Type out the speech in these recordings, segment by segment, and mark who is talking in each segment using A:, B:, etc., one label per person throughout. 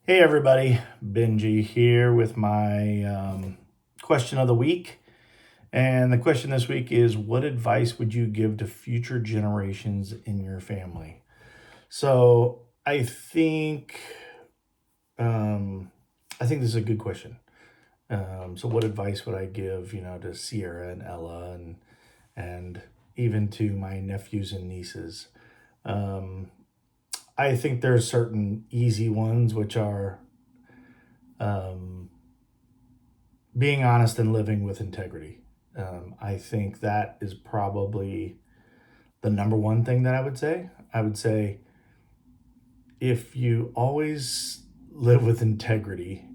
A: Hey everybody, Benji here with my question of the week. And the question this week is, what advice would you give to future generations in your family? So um, I think this is a good question. So what advice would I give, to Sierra and Ella and even to my nephews and nieces? Um, I think there's certain easy ones, which are um, being honest and living with integrity. I think that is probably the number one thing that I would say. I would say if you always live with integrity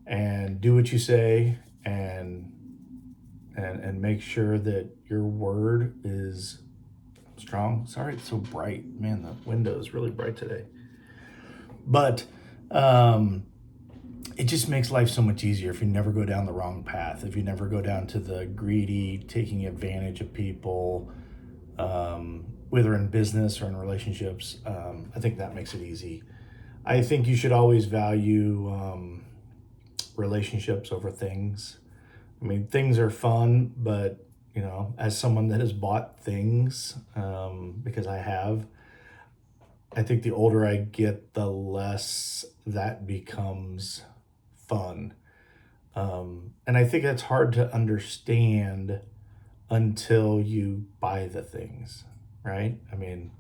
A: and do what you say and make sure that your word is strong. Sorry, it's so bright, man. The window is really bright today, but um, it just makes life so much easier if you never go down the wrong path, if you never go down to the greedy, taking advantage of people, whether in business or in relationships. I think that makes it easy. I think you should always value relationships over things. I mean, things are fun, but as someone that has bought things, because I have, I think the older I get, the less that becomes fun. And I think that's hard to understand until you buy the things, right? I mean,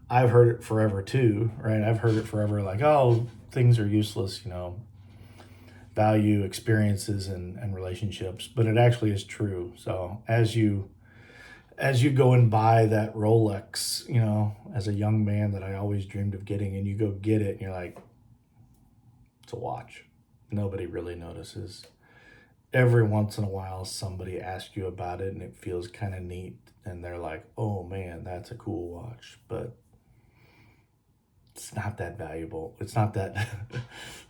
A: I've heard it forever too, right? I've heard it forever like, oh, things are useless, value experiences and relationships, but it actually is true. So as you go and buy that Rolex, as a young man that I always dreamed of getting, and you go get it and you're like, it's a watch. Nobody really notices. Every once in a while somebody asks you about it and it feels kind of neat and they're like, oh man, that's a cool watch, but it's not that valuable. It's not that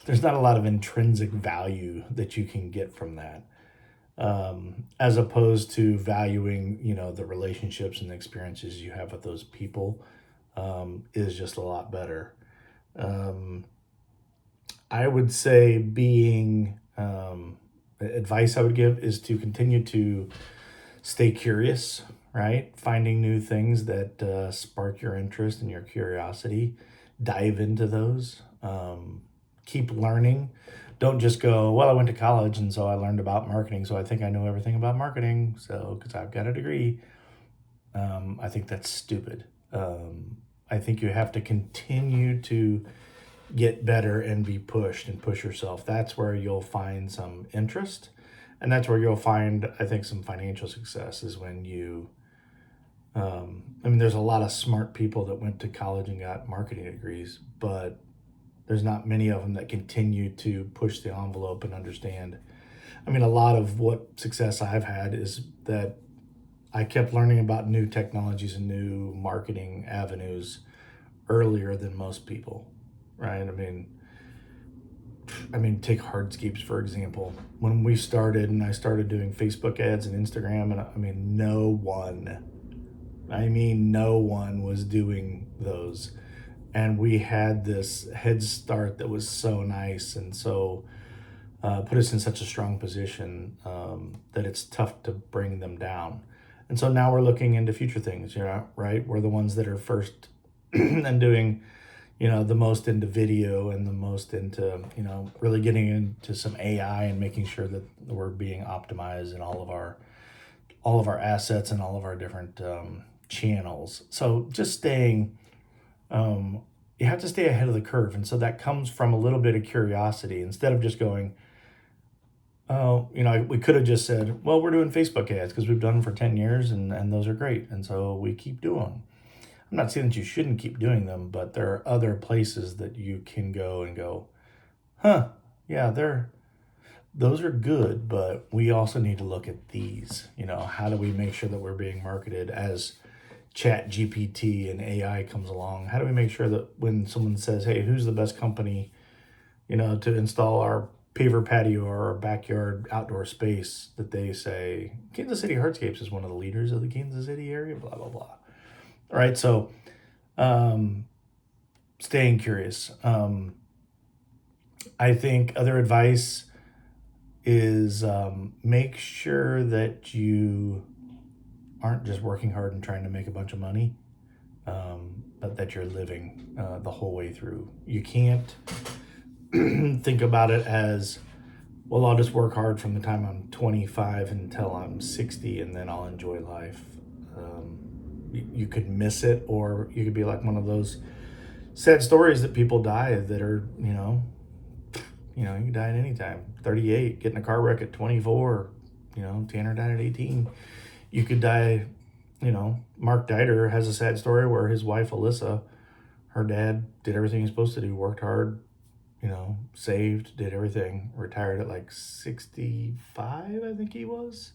A: there's not a lot of intrinsic value that you can get from that, as opposed to valuing the relationships and the experiences you have with those people, is just a lot better. um, I would say being advice I would give is to continue to stay curious, right? Finding new things that spark your interest and your curiosity. Dive into those. Keep learning. Don't just go, well, I went to college and so I learned about marketing, so I think I know everything about marketing, so because I've got a degree. I think that's stupid. I think you have to continue to get better and be pushed and push yourself. That's where you'll find some interest. And that's where you'll find, I think, some financial success is when I mean, there's a lot of smart people that went to college and got marketing degrees, but there's not many of them that continue to push the envelope and understand. I mean, a lot of what success I've had is that I kept learning about new technologies and new marketing avenues earlier than most people, right? I mean, take Hardscapes for example. When we started, and I started doing Facebook ads and Instagram, and no one was doing those, and we had this head start that was so nice and so put us in such a strong position, that it's tough to bring them down. And so now we're looking into future things, right? We're the ones that are first and doing the most into video and the most into really getting into some AI and making sure that we're being optimized in all of our assets and all of our different channels. So just staying, um, you have to stay ahead of the curve, and so that comes from a little bit of curiosity instead of just going, oh, we could have just said, well, we're doing Facebook ads because we've done them for 10 years and those are great, and so we keep doing them. I'm not saying that you shouldn't keep doing them, but there are other places that you can go and go, huh, yeah, those are good, but we also need to look at these. How do we make sure that we're being marketed as Chat GPT and AI comes along? How do we make sure that when someone says, hey, who's the best company, to install our paver patio or our backyard outdoor space, that they say Kansas City Hardscapes is one of the leaders of the Kansas City area, blah, blah, blah. All right, so um, staying curious. I think other advice is make sure that you aren't just working hard and trying to make a bunch of money, but that you're living the whole way through. You can't think about it as, well, I'll just work hard from the time I'm 25 until I'm 60 and then I'll enjoy life. You could miss it, or you could be like one of those sad stories that people die that are, you can die at any time. 38, get in a car wreck at 24, Tanner died at 18. You could die, Mark Dieter has a sad story where his wife, Alyssa, her dad did everything he's supposed to do, worked hard, saved, did everything, retired at like 65, I think he was.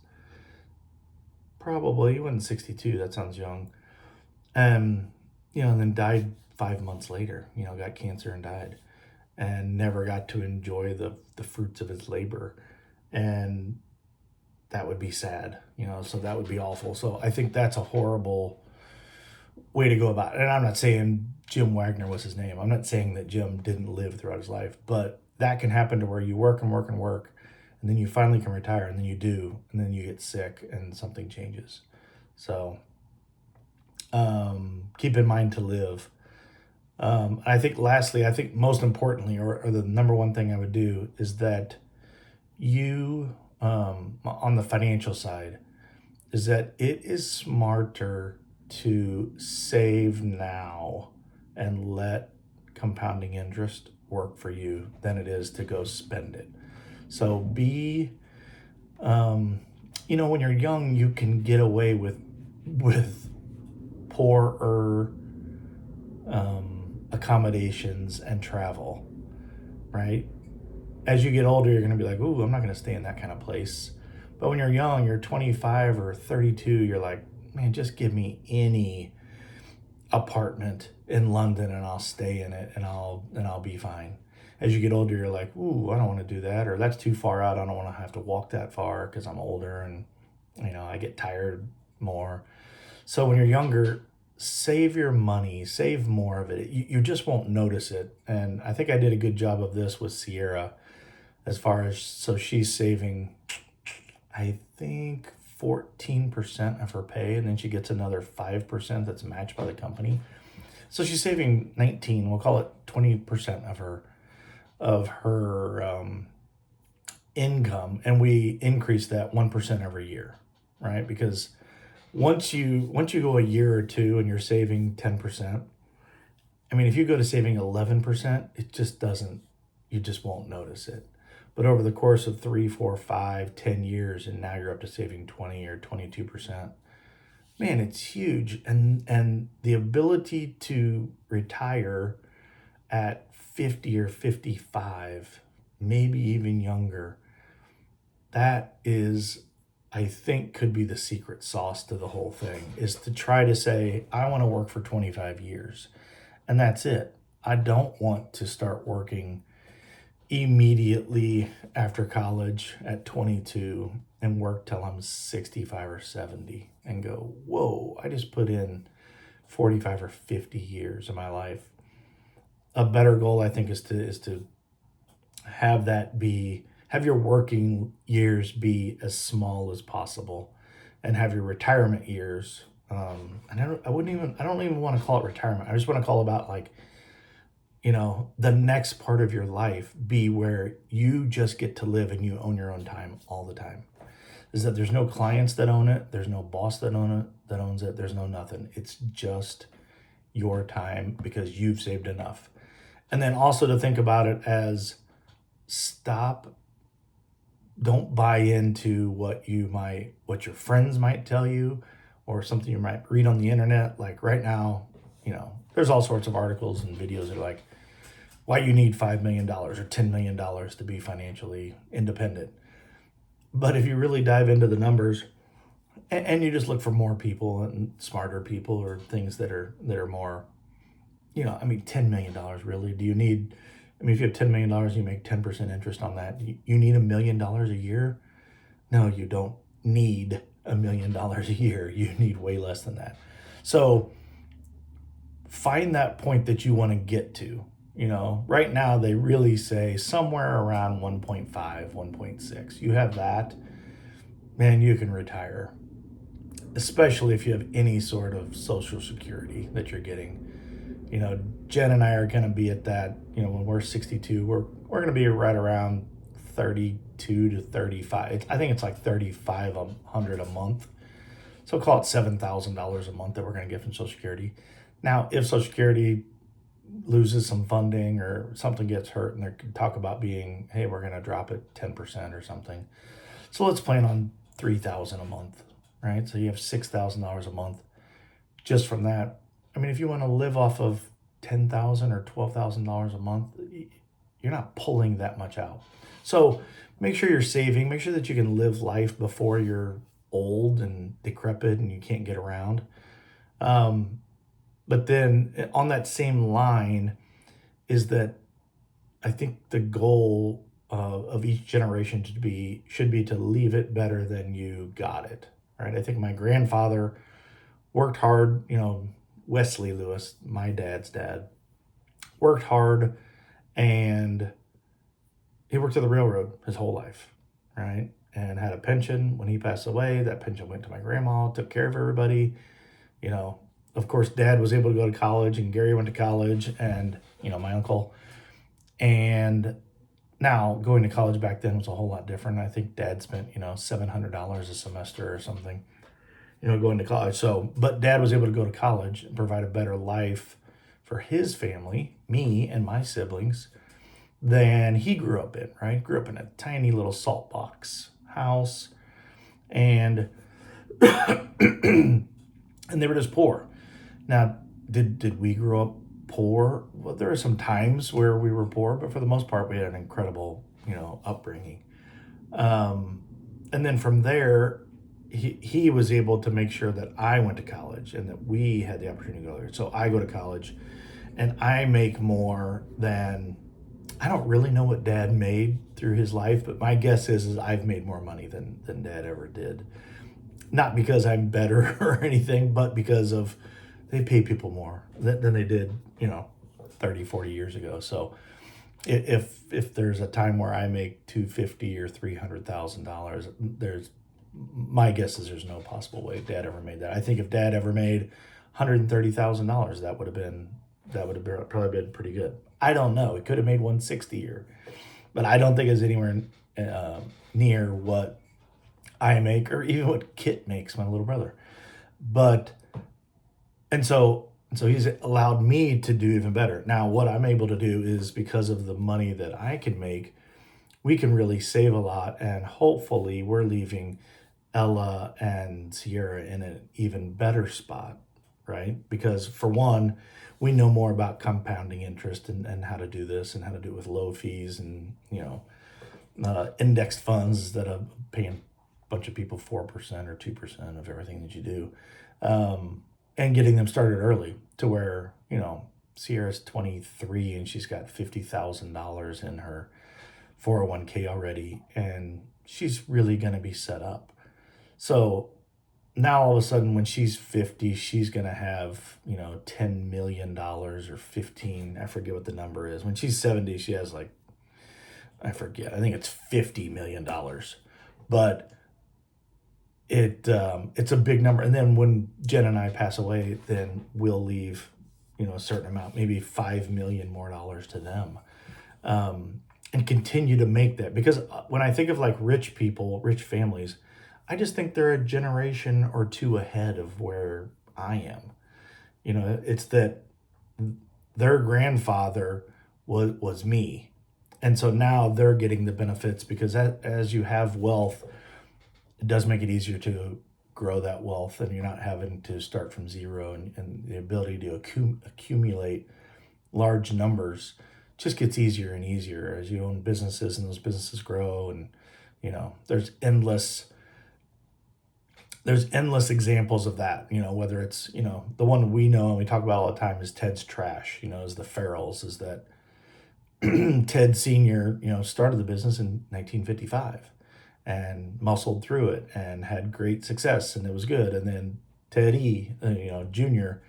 A: Probably, he wasn't 62, that sounds young. And then died 5 months later, got cancer and died, and never got to enjoy the fruits of his labor. And that would be sad, so that would be awful. So I think that's a horrible way to go about it. And I'm not saying Jim Wagner was his name. I'm not saying that Jim didn't live throughout his life, but that can happen to where you work and work and work, and then you finally can retire, and then you do, and then you get sick and something changes. So keep in mind to live. I think lastly, I think most importantly, or the number one thing I would do is that you, on the financial side, is that it is smarter to save now and let compounding interest work for you than it is to go spend it. So when you're young, you can get away with poorer accommodations and travel, right? As you get older, you're going to be like, ooh, I'm not going to stay in that kind of place. But when you're young, you're 25 or 32, you're like, man, just give me any apartment in London and I'll stay in it and I'll be fine. As you get older, you're like, ooh, I don't want to do that, or that's too far out. I don't want to have to walk that far because I'm older and I get tired more. So when you're younger, save your money, save more of it. You just won't notice it. And I think I did a good job of this with Sierra, as far as, so she's saving, I think 14% of her pay, and then she gets another 5% that's matched by the company. So she's saving 19, we'll call it 20% of her income, and we increase that 1% every year, right? Because once you go a year or two and you're saving 10%, I mean, if you go to saving 11%, it just doesn't, you just won't notice it. But over the course of 3, 4, 5, 10 years, and now you're up to saving 20 or 22%, man, it's huge. And the ability to retire at 50 or 55, maybe even younger, that is, I think, could be the secret sauce to the whole thing, is to try to say, I want to work for 25 years. And that's it. I don't want to start working immediately after college at 22 and work till I'm 65 or 70 and go, whoa, I just put in 45 or 50 years of my life. A better goal, I think, is to have your working years be as small as possible, and have your retirement years. And I don't even want to call it retirement. I just want to call about, like, the next part of your life be where you just get to live and you own your own time all the time. Is that there's no clients that own it, there's no boss that owns it, there's no nothing. It's just your time because you've saved enough. And then also to think about it as, don't buy into what your friends might tell you, or something you might read on the internet. Like right now, there's all sorts of articles and videos that are like, why you need $5 million or $10 million to be financially independent. But if you really dive into the numbers, and you just look for more people and smarter people, or things that are more, $10 million really, do you need, if you have $10 million, you make 10% interest on that, you need $1 million a year? No, you don't need $1 million a year. You need way less than that. So find that point that you want to get to. Right now they really say somewhere around 1.5, 1.6. You have that, man, you can retire, especially if you have any sort of social security that you're getting. Jen and I are going to be at that, when we're 62, we're going to be right around 32 to 35. I think it's like 3,500 a month. So call it $7,000 a month that we're going to get from Social Security. Now, if Social Security loses some funding or something gets hurt, and they talk about being, hey, we're going to drop it 10% or something. So let's plan on $3,000 a month, right? So you have $6,000 a month just from that. I mean, if you want to live off of $10,000 or $12,000 a month, you're not pulling that much out. So make sure you're saving. Make sure that you can live life before you're old and decrepit and you can't get around. But then on that same line is that I think the goal of each generation should be to leave it better than you got it, right? I think my grandfather worked hard. Wesley Lewis, my dad's dad, worked hard, and he worked at the railroad his whole life, right? And had a pension. When he passed away, that pension went to my grandma, took care of everybody. Of course, Dad was able to go to college, and Gary went to college, and, my uncle. And now going to college back then was a whole lot different. I think Dad spent, $700 a semester or something, going to college. So, but Dad was able to go to college and provide a better life for his family, me and my siblings, than he grew up in, right? Grew up in a tiny little salt box house, and and they were just poor. Now, did we grow up poor? Well, there are some times where we were poor, but for the most part, we had an incredible, upbringing. And then from there, he was able to make sure that I went to college and that we had the opportunity to go there. So I go to college, and I make more than, I don't really know what Dad made through his life, but my guess is I've made more money than Dad ever did. Not because I'm better or anything, but because of they pay people more than they did, 30, 40 years ago. So if there's a time where I make $250 or $300,000, my guess is there's no possible way Dad ever made that. I think if Dad ever made $130,000, that would have probably been pretty good. I don't know. It could have made 160 or, but I don't think it's anywhere near what I make or even what Kit makes, my little brother. But and so he's allowed me to do even better. Now, what I'm able to do is because of the money that I can make, we can really save a lot, and hopefully we're leaving Ella and Sierra in an even better spot, right? Because for one, we know more about compounding interest and how to do this and how to do it with low fees and, indexed funds instead of paying a bunch of people 4% or 2% of everything that you do. And getting them started early to where, Sierra's 23 and she's got $50,000 in her 401k already, and she's really going to be set up. So now all of a sudden when she's 50, she's going to have, $10 million or 15, I forget what the number is. When she's 70, she has I forget, I think it's $50 million. But it's a big number. And then when Jen and I pass away, then we'll leave, a certain amount, maybe $5 million more to them, and continue to make that. Because when I think of rich people, rich families, I just think they're a generation or two ahead of where I am. It's that their grandfather was me. And so now they're getting the benefits because as you have wealth, it does make it easier to grow that wealth, and you're not having to start from zero, and the ability to accumulate large numbers just gets easier and easier as you own businesses and those businesses grow. And, there's endless examples of that, whether it's, the one we know and we talk about all the time is Ted's Trash, is the Farrells, is that Ted Sr., started the business in 1955 and muscled through it and had great success, and it was good. And then Ted E., Jr.,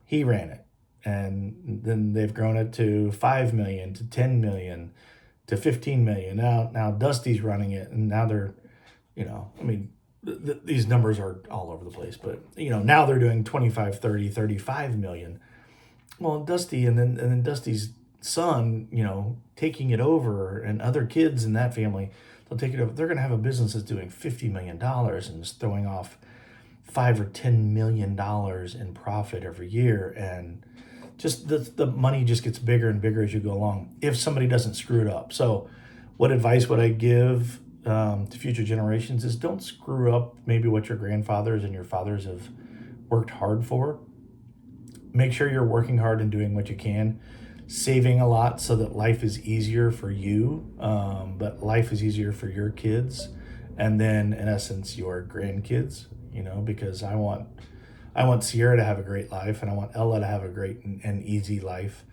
A: he ran it and then they've grown it to 5 million, to 10 million, to 15 million. Now Dusty's running it, and now they're, I mean, these numbers are all over the place, but now they're doing 25, 30, 35 million. Well, Dusty, and then Dusty's son, taking it over, and other kids in that family, they'll take it over. They're going to have a business that's doing $50 million and is throwing off $5 or $10 million in profit every year, and just the money just gets bigger and bigger as you go along if somebody doesn't screw it up. So what advice would I give to future generations is, don't screw up maybe what your grandfathers and your fathers have worked hard for. Make sure you're working hard and doing what you can, saving a lot so that life is easier for you, but life is easier for your kids, and then in essence your grandkids, because I want Sierra to have a great life, and I want Ella to have a great and easy life,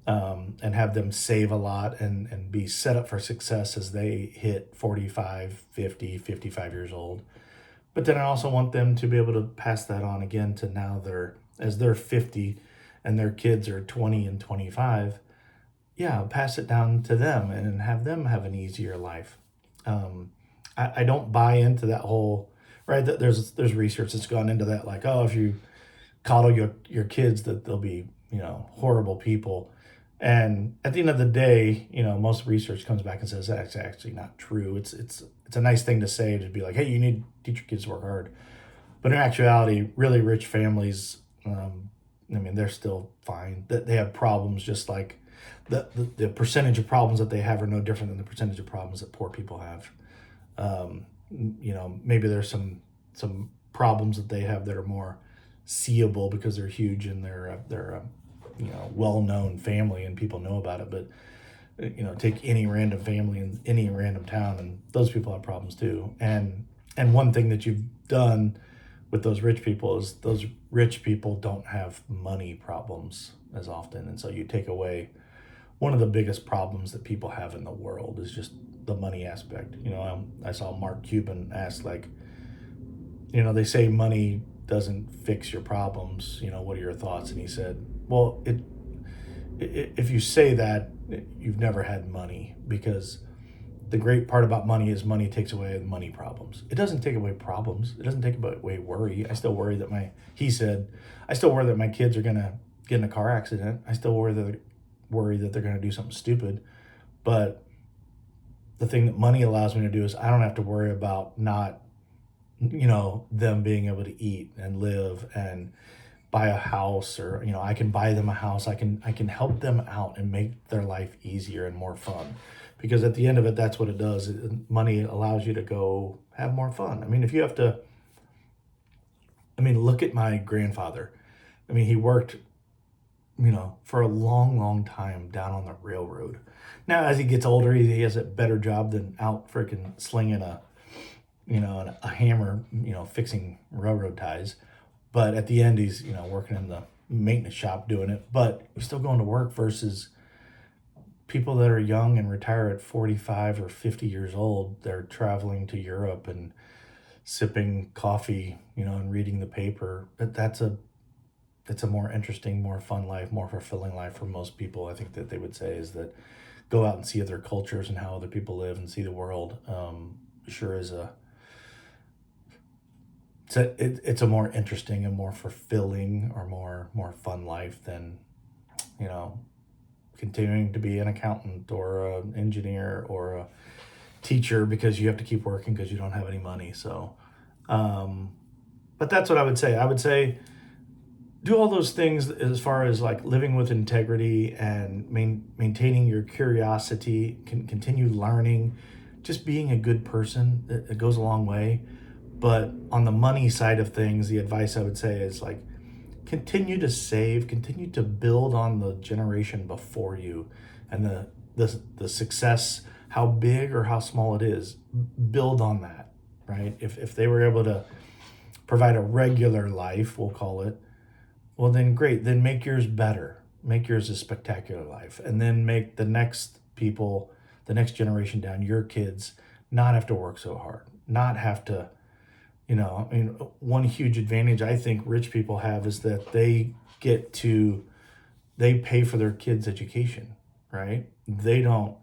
A: and have them save a lot and be set up for success as they hit 45, 50, 55 years old. But then I also want them to be able to pass that on again to now as they're 50 and their kids are 20 and 25. Yeah, pass it down to them and have them have an easier life. I don't buy into that whole, right? There's research that's gone into that, like, oh, if you coddle your kids, that they'll be, horrible people. And at the end of the day, most research comes back and says that's actually not true. It's a nice thing to say, to be like, hey, you need to teach your kids to work hard. But in actuality, really rich families, they're still fine. That they have problems, just like the percentage of problems that they have are no different than the percentage of problems that poor people have. Maybe there's some problems that they have that are more seeable because they're huge and they're well-known family and people know about it. But take any random family in any random town, and those people have problems too. And one thing that you've done with those rich people is those rich people don't have money problems as often. And so you take away one of the biggest problems that people have in the world is just the money aspect. I saw Mark Cuban ask, like, they say money doesn't fix your problems. What are your thoughts? And he said, well, if you say that, you've never had money, because the great part about money is money takes away the money problems. It doesn't take away problems. It doesn't take away worry. I still worry that my kids are going to get in a car accident. I still worry that they're going to do something stupid. But the thing that money allows me to do is I don't have to worry about not, them being able to eat and live and buy a house, or, I can buy them a house. I can help them out and make their life easier and more fun. Because at the end of it, that's what it does. Money allows you to go have more fun. Look at my grandfather. He worked, for a long, long time down on the railroad. Now, as he gets older, he has a better job than out freaking slinging a hammer, fixing railroad ties. But at the end, he's, working in the maintenance shop doing it. But he's still going to work, versus people that are young and retire at 45 or 50 years old. They're traveling to Europe and sipping coffee, and reading the paper. But that's a more interesting, more fun life, more fulfilling life for most people. I think that they would say is that go out and see other cultures and how other people live and see the world. Sure is it's a more interesting and more fulfilling, or more fun life than, continuing to be an accountant or an engineer or a teacher, because you have to keep working because you don't have any money. So, but that's what I would say. I would say do all those things as far as like living with integrity and maintaining your curiosity, continue learning, just being a good person. It goes a long way. But on the money side of things, the advice I would say is, like, continue to save, continue to build on the generation before you, and the success, how big or how small it is, build on that, right? If they were able to provide a regular life, we'll call it, well, then great, then make yours better. Make yours a spectacular life, and then make the next people, the next generation down, your kids, not have to work so hard, not have to, one huge advantage I think rich people have is that they get to they pay for their kids' education, right? They don't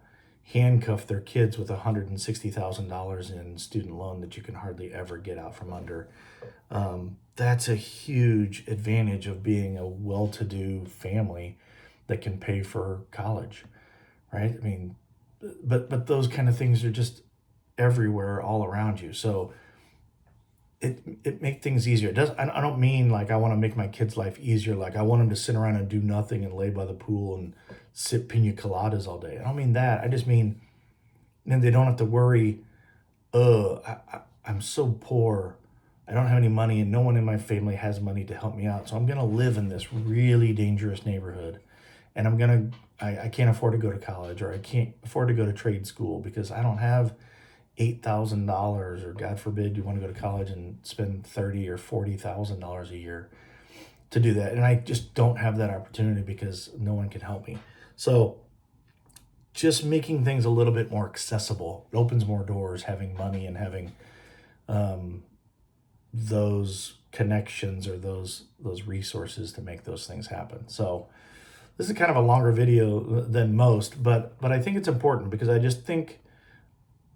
A: handcuff their kids with $160,000 in student loan that you can hardly ever get out from under. That's a huge advantage of being a well-to-do family that can pay for college, right? I mean, but those kind of things are just everywhere, all around you. So it make things easier. It does. I don't mean like I want to make my kids' life easier. Like I want them to sit around and do nothing and lay by the pool and sip pina coladas all day. I don't mean that. I just mean then they don't have to worry. I'm so poor. I don't have any money, and no one in my family has money to help me out. So I'm gonna live in this really dangerous neighborhood, and I can't afford to go to college, or I can't afford to go to trade school because I don't have $8,000, or God forbid you want to go to college and spend $30,000 or $40,000 a year to do that. And I just don't have that opportunity because no one can help me. So just making things a little bit more accessible, it opens more doors, having money and having those connections or those resources to make those things happen. So this is kind of a longer video than most, but I think it's important because I just think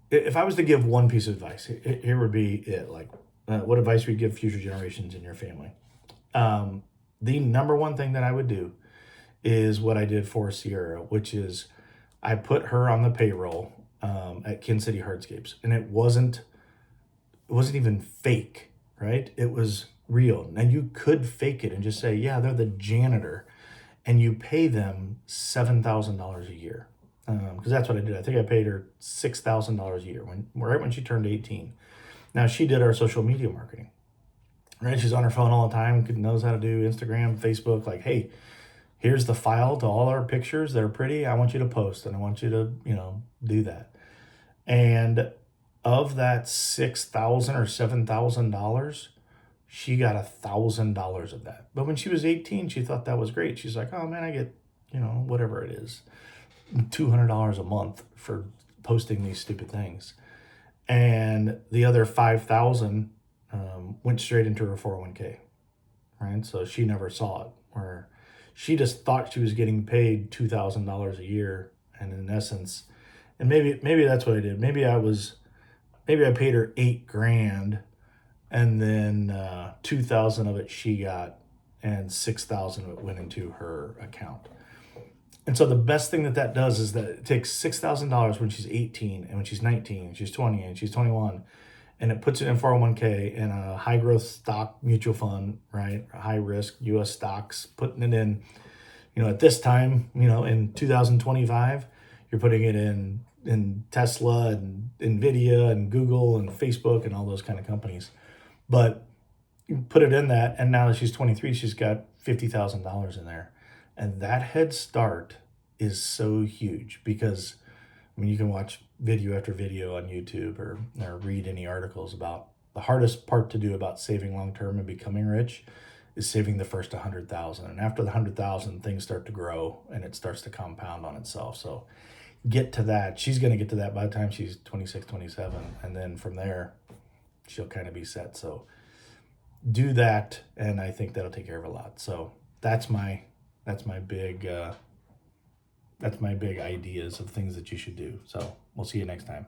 A: if I was to give one piece of advice, here would be it. Like, what advice would you give future generations in your family? The number one thing that I would do is what I did for Sierra, which is I put her on the payroll at Kansas City Hardscapes, and it wasn't even fake, right? It was real. And you could fake it and just say, yeah, they're the janitor, and you pay them $7,000 a year. Because that's what I did. I think I paid her $6,000 a year right when she turned 18. Now she did our social media marketing, right? She's on her phone all the time, knows how to do Instagram, Facebook. Like, hey, here's the file to all our pictures that are pretty. I want you to post, and I want you to, do that. And of that $6,000 or $7,000, she got $1,000 of that. But when she was 18, she thought that was great. She's like, oh man, I get, whatever it is, $200 a month for posting these stupid things. And the other 5,000 went straight into her 401k, right? So she never saw it, or she just thought she was getting paid $2,000 a year. And in essence, and maybe that's what I did. Maybe I paid her $8,000, and then 2,000 of it she got, and 6,000 of it went into her account. And so the best thing that does is that it takes $6,000 when she's 18, and when she's 19, she's 20, and she's 21, and it puts it in 401k in a high growth stock mutual fund, right? High risk U.S. stocks, putting it in, at this time, in 2025, you're putting it in Tesla and Nvidia and Google and Facebook and all those kind of companies. But you put it in that, and now that she's 23, she's got $50,000 in there. And that head start is so huge because, you can watch video after video on YouTube or read any articles about the hardest part to do about saving long-term and becoming rich is saving the first 100,000. And after the 100,000, things start to grow and it starts to compound on itself. So get to that. She's going to get to that by the time she's 26, 27. And then from there, she'll kind of be set. So do that, and I think that'll take care of a lot. So that's my big ideas of things that you should do. So we'll see you next time.